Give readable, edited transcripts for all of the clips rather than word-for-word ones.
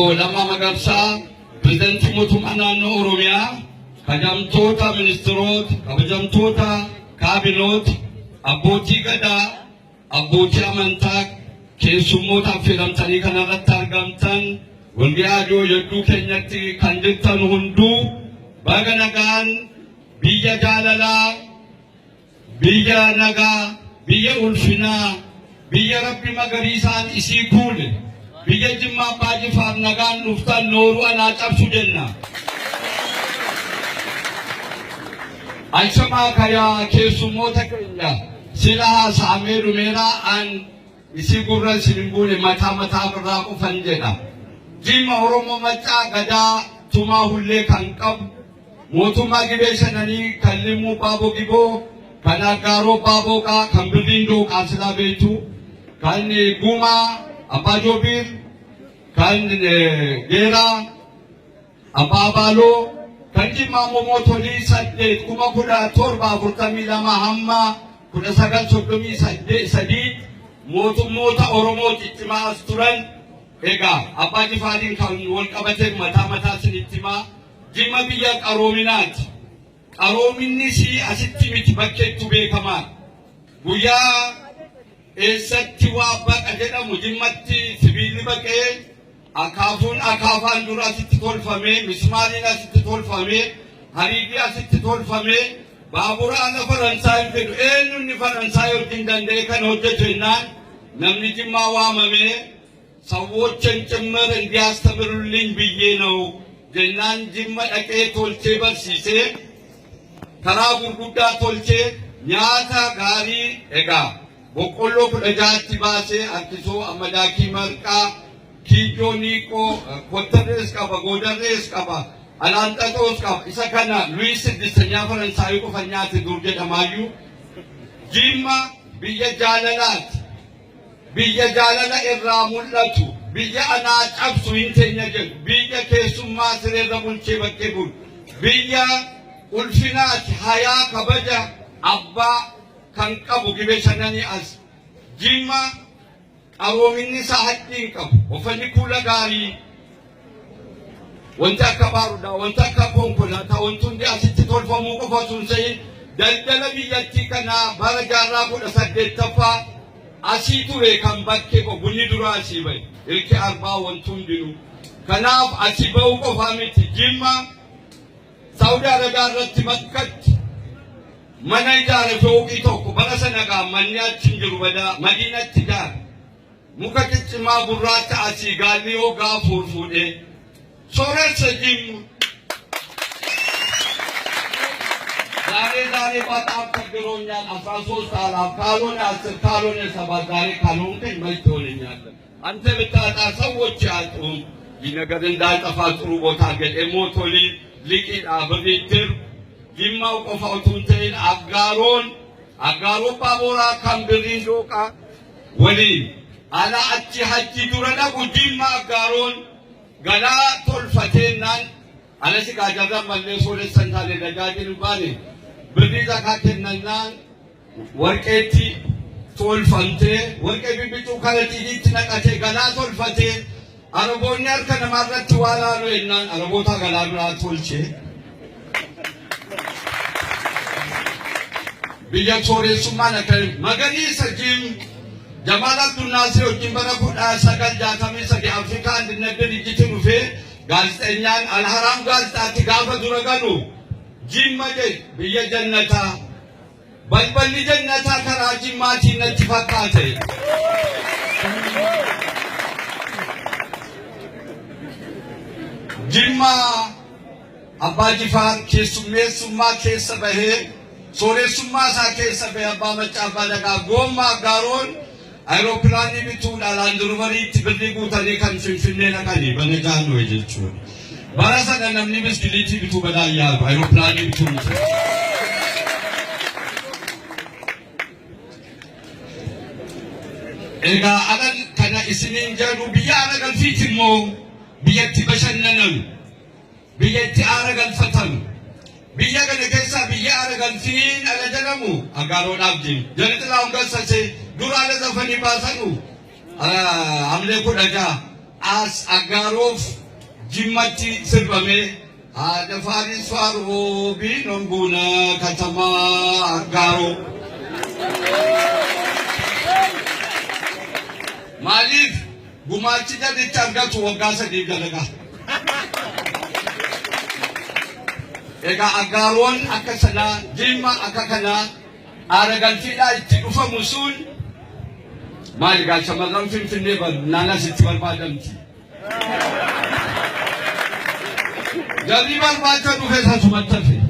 Obbo Lammaa Magarsaa pirezidaantii mootummaa naannoo Oromiyaa kabajamtoota ministeerota kabajamtoota kaabinoota abbootii gadaa abbootii amantaa keessummoota affeeramtanii kanarratti argamtan walga'ii hedduu keenyatti kan jirtan hunduu baga nagaan biyya jaalalaa biyya nagaa biyya ulfinaa biyya rabbi magariisaan isii kuule biyya Jimmaa Abbaa Jifaar nagaan dhuftan nooru anaa cabsu jenna. Ayyamaa kaya keessummoota keenya silaa saamee dhumeeraa an isii gurra sinbuune mataa birraa qofan jedha. Jimma Oromoo Maccaa Gadaa tumaa hullee kan qabu mootummaa Gibee Shananii kan Limmuu Baaboo Giboo kan Aggaaroo Baabooqaa kan Birdiin Dooqaa silaa beektu kan Gumaa Abbaa Joobir kan Geeraa Abbaa Baaloo kan Jimmaa Mootolii 8,1742 hamma 1933 mootummoota Oromoo ciccimaa as turan egaa Abbaa Jifaariin kan wal qabatee mataa sinittimaa Jimma biyya qaroominaati. Qaroominni si asitti miti bakkeetti beekamaa guyyaa eessatti waa baqa jedhamu Jimmatti sibiilli baqee akaafaan dura asitti tolfamee mismaariin asitti tolfamee hariigii asitti tolfamee baaburaan Faransaay fedhu eenyuun Faransaay wajjin danda'e kan hojjetu jennaan namni Jimmaa waamamee ሰዎችን ጭምር እንዲያስተምሩልኝ ብዬ ነው ጀናን ጅማ ደቄ ቶልቼ በርሲሴ ከራ ጉርጉዳ ቶልቼ ኛታ ጋሪ ኤጋ ቦቆሎ ኩደጃቲ ባሴ አርቲሶ አመዳኪ መርቃ ኪጆኒቆ ኮተሬስ ቀባ ጎደሬስ ቀባ አላንጠጦስ ቀባ ኢሰከና ሉዊስ ስድስተኛ ፈረንሳይ ቆፈኛት ዱርጀ ደማዩ ጅማ ብየ ጃለላት biyya jaalala irraa mul'atu biyya anaa cabsu hin teenya jedhu biyya keessummaa sireerra bulchee bakkee bulu biyya ulfinaati hayaa kabaja abbaa kan qabu Gibee Shananii as Jimma qaroominni isaa hadhiin qabu ofanni kuula gaarii wanta akka baaruudhaa wanta akka konkolaataa wanti hundi asitti tolfamuu qofa osoo hin ta'in daldala biyyattii kanaa bara jaarraa 18ffaa asii ture kan bakkee bunni dura asii bahe ilki arbaa wantuun dinu kanaaf asii bahuu qofaa miti Jimma Saudi Arabiyaa irratti makkatti mana ijaare fooqii tokko bara sana gaa manni achi hin jiru badaa Madiinatti ijaare muka ciccimaa gurraacha asii gaalli hoogaa fuudhee sooressa Jimma ዛሬ በጣም ከግሮኛል 13 አላፍ ካልሆነ 10 ካልሆነ 7 ዛሬ ካልሆንክ መልክ ሆነኛል አንተ ብታጣ ሰዎች ያጡም ይነገር እንዳይጠፋ ጥሩ ቦታ ገደ ሞቶሊ ሊቂዳ በቢትር ጅማው ቆፋውቱን ተይን አጋሮ ባቦራ ካምብሪን ዶቃ ወሊ አላ አቺ ሐጂ ዱረዳ ጉጂማ አጋሮን ገላ ቶልፈቴናን አለሲ ጋጃዛ መለሶ ለሰንታለ ደጋጅን ባኔ ብርዲዛ ካከነና ወርቄቲ ቶልፈንቴ ወርቄ ቢቢጩ ካለቲዲት ነቀቴ ገላ ቶልፈቴ አረቦኛር ከነማረት ዋላ ነው እና አረቦታ ገላሉ አቶልቼ ብያ ሶሬሱማ ነከ መገኒ ሰጂም ጀማላት ዱናሴ ወጂም በረኩዳ ሰገል ጃተሚ ሰዲ አፍሪካ አንድነት ድርጅት ኑፌ ጋዜጠኛን አልሐራም ጋዜጣቲ ጋፈ ዱረገሉ Jimma je biyya jannata balballi jannata karaa Jimmaatiin natti fakkaate Jimma Abbaa Jifaar keessummeessummaa keessa bahee sooressummaa isaa keessa bahee abbaa Maccaa abbaa Dagaa goommaa Aggaaroon ayiroopilaanii bituudhaan laandurumariitti birrii guutanii kan Finfinnee dhaqanii bana jaannoo jechuudha. Barasa dan namni biskiliitii bituu badaa yaalu ayiroopilaanii bituu miti. Egaa alan kana isiniin jedhu biyya aara galfiiti immoo biyyatti bashannanan biyyatti aara galfatan biyya kana keessa biyya aara galfiin ala jedhamu Aggaaroodhaaf jiru. Jalatti laawun galsase dura ala zafanii baasanu hamlee kudha jaha as Agarof Jimati Sirbame the Faris Faro Binonguna Katama Agaro Malif Gumachida de Targa to Wagasa de Galaga Ega Agaron Akasana Jima Akakana Aragantila Tikufa Musul Malga Samalam Finfineva Nana Sitival Padamti Jaliban Bata to Hesa Sumatafi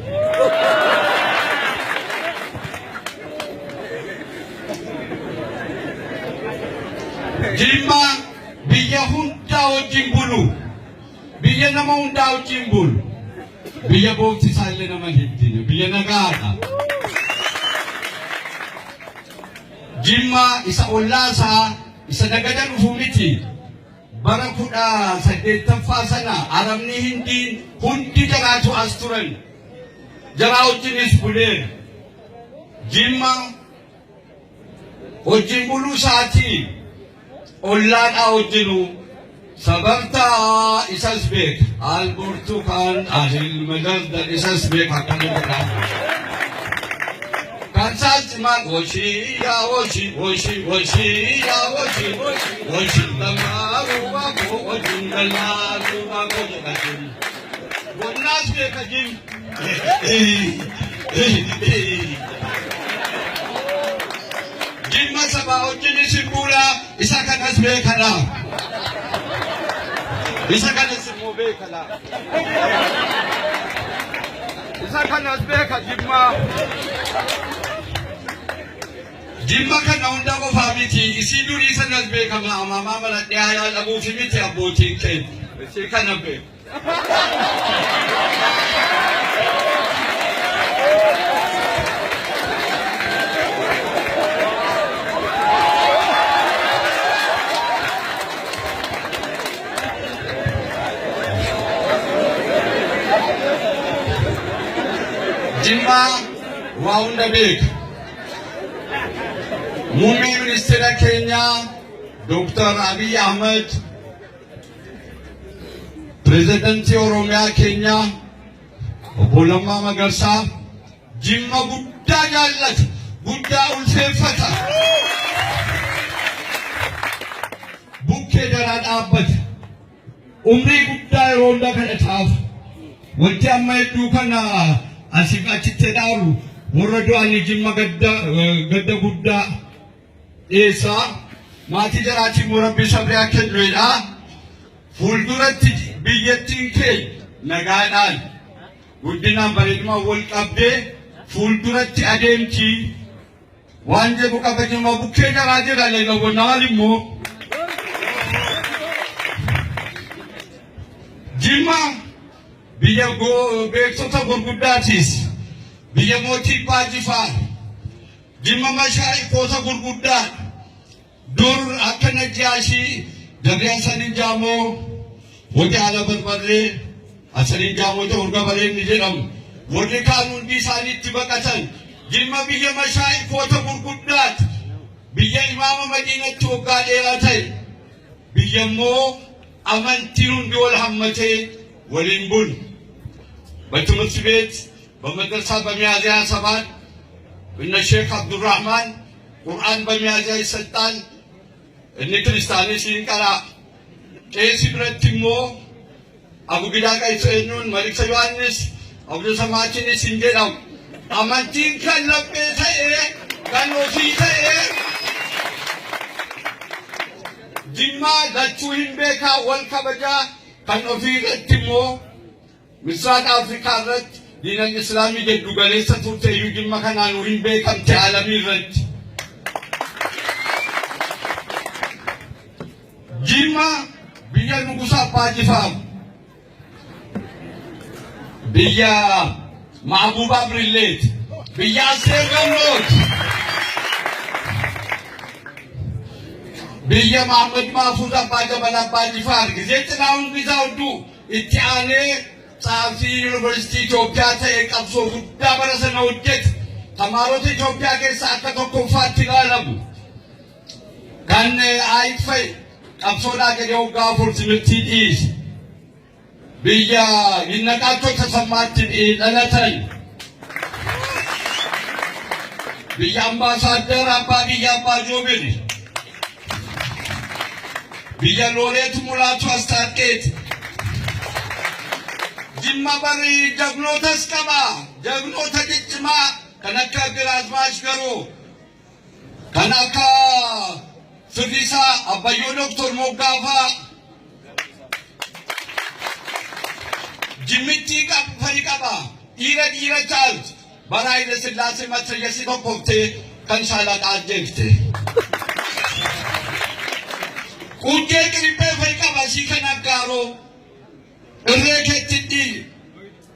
Jima Biya Hunta o Jimbulu Biya Namunda o Jimbulu Biya Boti Sale Namahidin Biya Nagata Jimma isa ulasa isa nagadan ufumiti barakuda sa detafasana aram ni hindi jaratu asturan jarau jenis bulir Jimma ojimbulu saati ullada ojinu sabarta isasbek al burtukan ahil madad dan isasbek akan kita Kansatman Oshi ya Oshi Oshi Oshi ya Oshi Oshi Tamaru Wako Oshi Galaru Wako Kajim Wonas be Kajim Jimma Saba Oshi Nisipura Isaka Nasbe Kala Isaka Nisimobe Kala Isaka Nasbe Kajimma Jimma kan unda ko famiti isi duri sanas be kama mama mala dia ya abu fimiti aboti ke se kana be Jimma wa unda be Mummy Minister Kenya, Dr. Abiy Ahmed, President Oromia Kenya, Obulama Magarsa, Jimma Gudda Jallat, Gudda Ulfefata, Bukke Darat Abad, Umri Gudda Ronda Kanataf, Wajamai Dukana, Asikachi Tedaru, Muradu Ani Jimma Gadda Gudda. Esa mati jarati murabbi sabri akenloida fulduratti biyyattiin kee nagaadhaan guddinaan bareeduma wal qabdee fulduratti adeemti waan jedhu qabajuma bukkee garaa jira lega bonaal immoo Jimma biyya beektota gurguddaatis biyya mootii Baajifaa Jimma mashaayikota gurguddaa dur akka Najjaashi Dabriya Sanin Jaamoo wati ala barbarree asanin Jaamoo urga bareen ni jedhamu warri kaan hundi isaaniitti baqatan Jimma biyya mashaayikota gurguddaati biyya imaama Madiinatti waggaa dheeraa ta'e biyya immoo amantiin hundi wal hammatee waliin bulu በትምህርት ቤት በመድረሳ በሚያዝያ 7 እነ ሼክ አብዱራህማን ቁርአን በሚያዝያ ይሰጣል እነ ክርስቲያኖች ሲንቀራ ቄስ ብረትሞ አቡጊዳ ቀይሰኑን መልእክተ ዮሐንስ አቡነ ሰማዕትን ሲንገዳው አማንቲን ከለበተ ከኖፊተ ጅማ ዳቹሂን ቤካ ወልከበጃ ከኖፊትሞ ምስራቅ አፍሪካ ረት ዲነል እስላሚ ጀዱ ገሌሰ ቱርቴ ዩጅማ ከናኑ ሂን ቤከምቴ ዓለሚ ረት ጅማ ብያ ንጉሳ አባጅፋም ብያ ማዕቡባ ብሪሌት ብያ ሴገኖት ብያ መሐመድ ማፉዝ አባጀበል አባጅፋር ጊዜ ጥናውን ቢዛውዱ ኢቲአኔ ጻፊ ዩኒቨርሲቲ ኢትዮጵያ ተቀብሶ ጉዳ በረሰነ ውደት ተማሮት ኢትዮጵያ ከሳ ተኮፋት ይላሉ ካን አይፈይ qabsoodhaa gadi hoggaa fursimirtii dhiise. Biyya hinnaqaattota sammaatti dhalatan. Biyya ambaasaadder abbaa biyya abbaa joobiri. Biyya looreetu mulaatu astaaqeeti. Jimma bari jagnootas qaba. Jagnoota ciccimaa kan akka Giraazmaash Garoo, kan akka Firrisaa Abbayyoo Doktor Moggaafaa. Jimmitti fari qaba. Dhiira caaltu. Bara Haile Sillaasee matrayyasii tokkoftee kan shaalaqaa ajjeefte. Quncee qiriphee fari qaba ishii kan aggaaroo. Irree keettiddi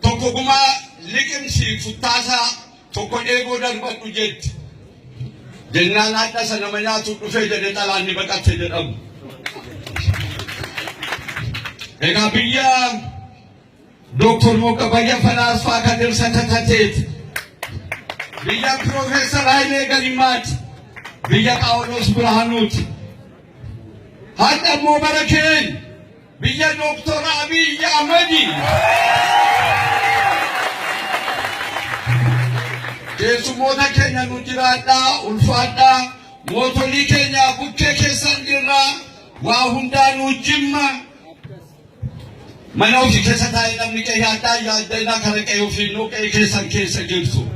tokko gumaa liqimsi futtaasaa tokko dheeboo darbadhu jetti. Jennaan haadha sana nama nyaatu dhufee jedhe xalaanni baqatte jedhamu. Egaa biyya Doktor Moqabayya Falaasfaa kan ibsa tatateeti. Biyya Profeesar Hayilee Galimaati. Biyya Phaawulos Birhaanuuti. Haadha immoo bara keenya biyya Doktor Abiy Ahmedi. Keessummoota keenya nu jiraadhaa, ulfaadhaa, mootolii keenya bukkee keessan jirraa, waa hundaanuu Jimma. Mana ofii keessa taa'ee namni qe'ee addaa yaaddaa kana qe'ee ofii nuu qe'ee keessan keessa jirtu.